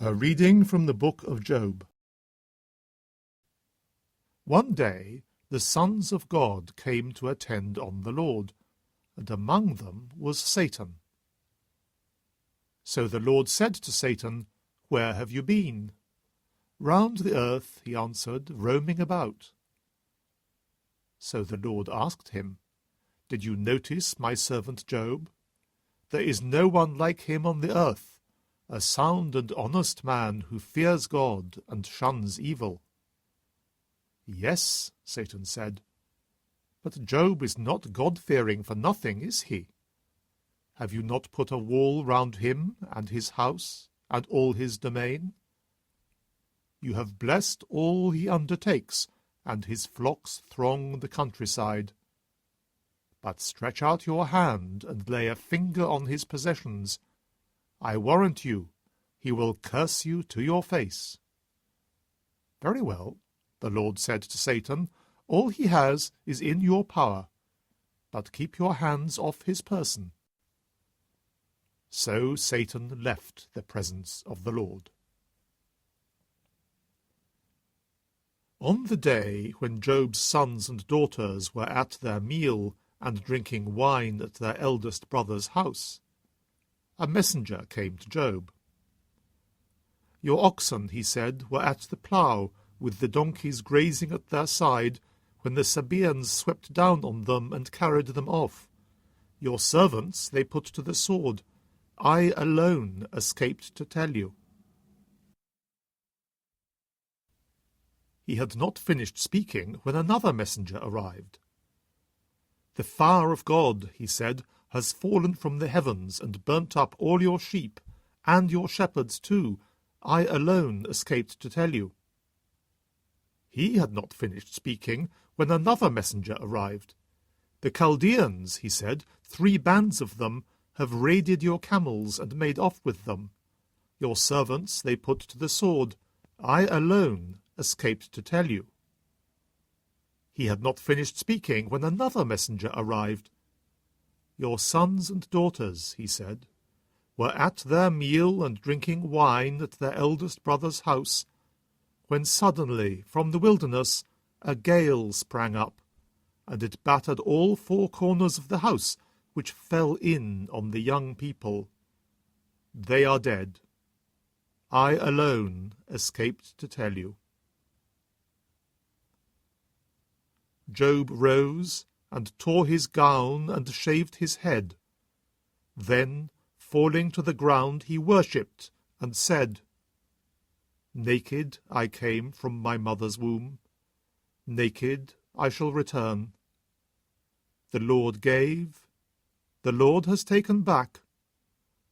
A reading from the book of Job. One day the sons of God came to attend on the Lord, and among them was Satan. So the Lord said to Satan, "Where have you been?" "Round the earth," he answered, "roaming about." So the Lord asked him, "Did you notice my servant Job? There is no one like him on the earth, a sound and honest man who fears God and shuns evil." "Yes," Satan said, "but Job is not God-fearing for nothing, is he? Have you not put a wall round him and his house and all his domain? You have blessed all he undertakes, and his flocks throng the countryside. But stretch out your hand and lay a finger on his possessions. I warrant you, he will curse you to your face." "Very well," the Lord said to Satan, "all he has is in your power, but keep your hands off his person." So Satan left the presence of the Lord. On the day when Job's sons and daughters were at their meal and drinking wine at their eldest brother's house, a messenger came to Job. "Your oxen," he said, "were at the plough, with the donkeys grazing at their side, when the Sabaeans swept down on them and carried them off. Your servants they put to the sword. I alone escaped to tell you." He had not finished speaking when another messenger arrived. "The fire of God," he said, "has fallen from the heavens and burnt up all your sheep, and your shepherds too. I alone escaped to tell you." He had not finished speaking when another messenger arrived. "The Chaldeans," he said, "3 bands of them, have raided your camels and made off with them. Your servants they put to the sword. I alone escaped to tell you." He had not finished speaking when another messenger arrived. "Your sons and daughters," he said, "were at their meal and drinking wine at their eldest brother's house, when suddenly from the wilderness a gale sprang up, and it battered all 4 corners of the house, which fell in on the young people. They are dead. I alone escaped to tell you." Job rose and tore his gown and shaved his head. Then, falling to the ground, he worshipped and said, "Naked I came from my mother's womb. Naked I shall return. The Lord gave, the Lord has taken back.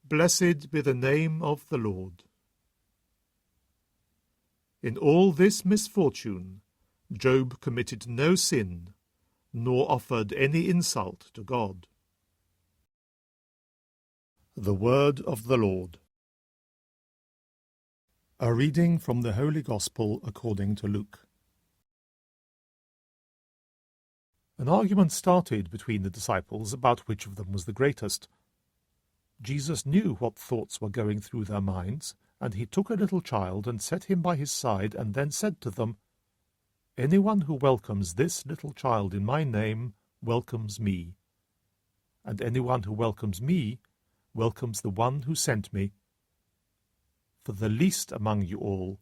Blessed be the name of the Lord." In all this misfortune, Job committed no sin, nor offered any insult to God. The Word of the Lord. A reading from the Holy Gospel according to Luke. An argument started between the disciples about which of them was the greatest. Jesus knew what thoughts were going through their minds, and he took a little child and set him by his side, and then said to them, "Anyone who welcomes this little child in my name welcomes me, and anyone who welcomes me welcomes the one who sent me. For the least among you all,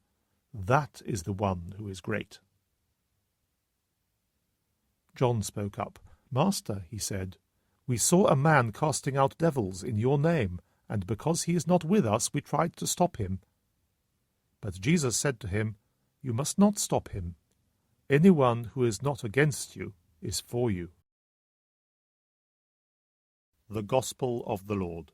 that is the one who is great." John spoke up. "Master," he said, "we saw a man casting out devils in your name, and because he is not with us, we tried to stop him." But Jesus said to him, "You must not stop him. Anyone who is not against you is for you." The Gospel of the Lord.